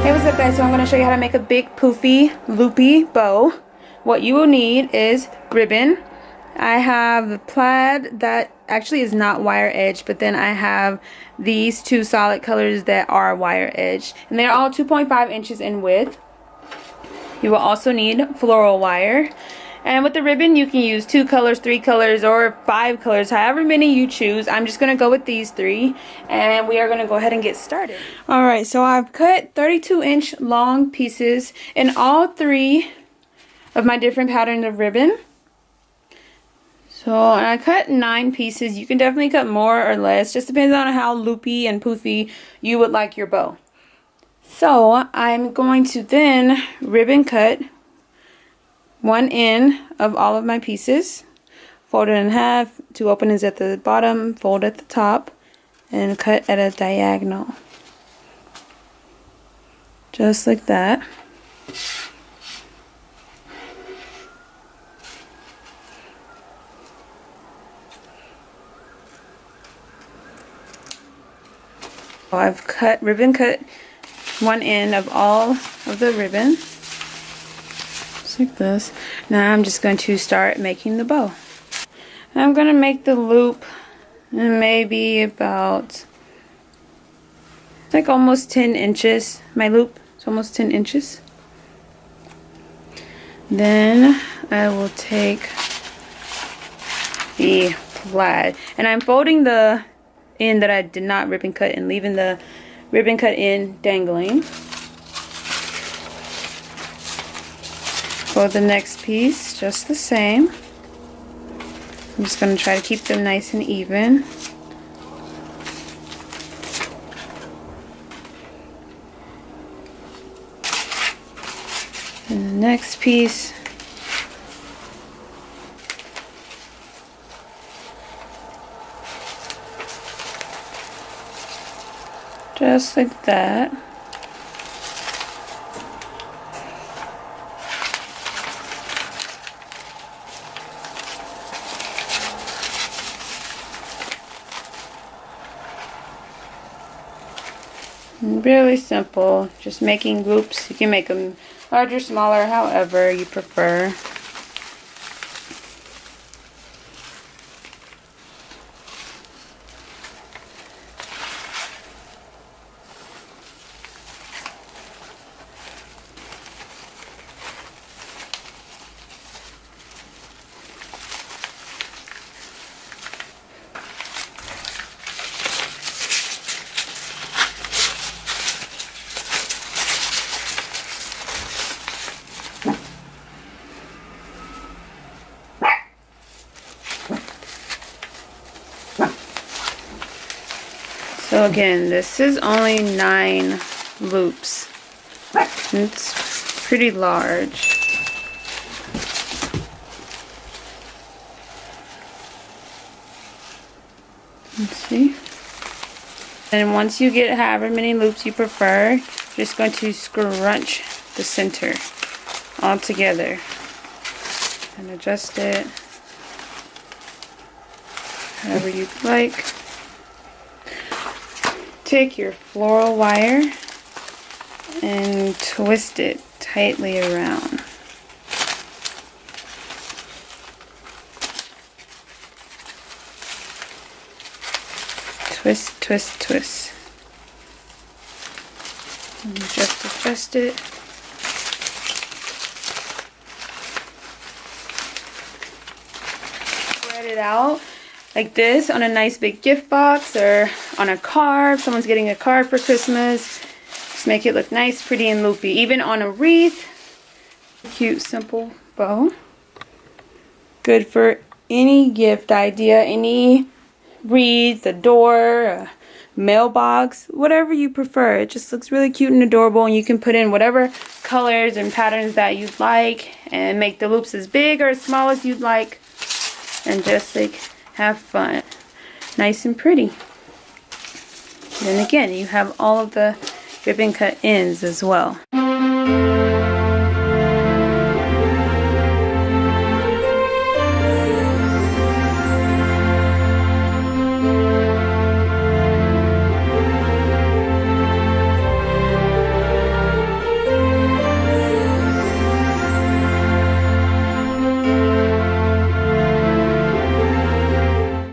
Hey, what's up guys? So I'm going to show you how to make a big poofy loopy bow. What you will need is ribbon. I have plaid that actually is not wire edge, but then I have these two solid colors that are wire edge, and they're all 2.5 inches in width. You will also need floral wire, and with the ribbon you can use 2 colors, 3 colors, or 5 colors, however many you choose. I'm just gonna go with these 3, and we are gonna go ahead and get started. Alright, so I've cut 32-inch long pieces in all 3 of my different patterns of ribbon. So I cut 9 pieces. You can definitely cut more or less, just depends on how loopy and poofy you would like your bow. So I'm going to then ribbon cut one end of all of my pieces, fold it in half, 2 openings at the bottom, fold at the top, and cut at a diagonal. Just like that. I've ribbon cut one end of all of the ribbon, just like this. Now I'm just going to start making the bow. I'm going to make the loop maybe about like almost 10 inches. My loop is almost 10 inches. Then I will take the plaid, and I'm folding the end that I did not ribbon cut and leaving the ribbon cut end dangling. For the next piece, just the same. I'm just going to try to keep them nice and even. And the next piece, just like that. Really simple, just making loops. You can make them larger, smaller, however you prefer. So again, this is only 9 loops. It's pretty large. Let's see. And once you get however many loops you prefer, you're just going to scrunch the center all together and adjust it however you'd like. Take your floral wire and twist it tightly around. Twist, twist, twist. And just adjust it. Spread it out like this on a nice big gift box or on a card. If someone's getting a card for Christmas, just make it look nice, pretty, and loopy. Even on a wreath. Cute, simple bow. Good for any gift idea, any wreath, a door, a mailbox, whatever you prefer. It just looks really cute and adorable, and you can put in whatever colors and patterns that you'd like and make the loops as big or as small as you'd like, and just like have fun. Nice and pretty. And then again, you have all of the ribbon cut ends as well.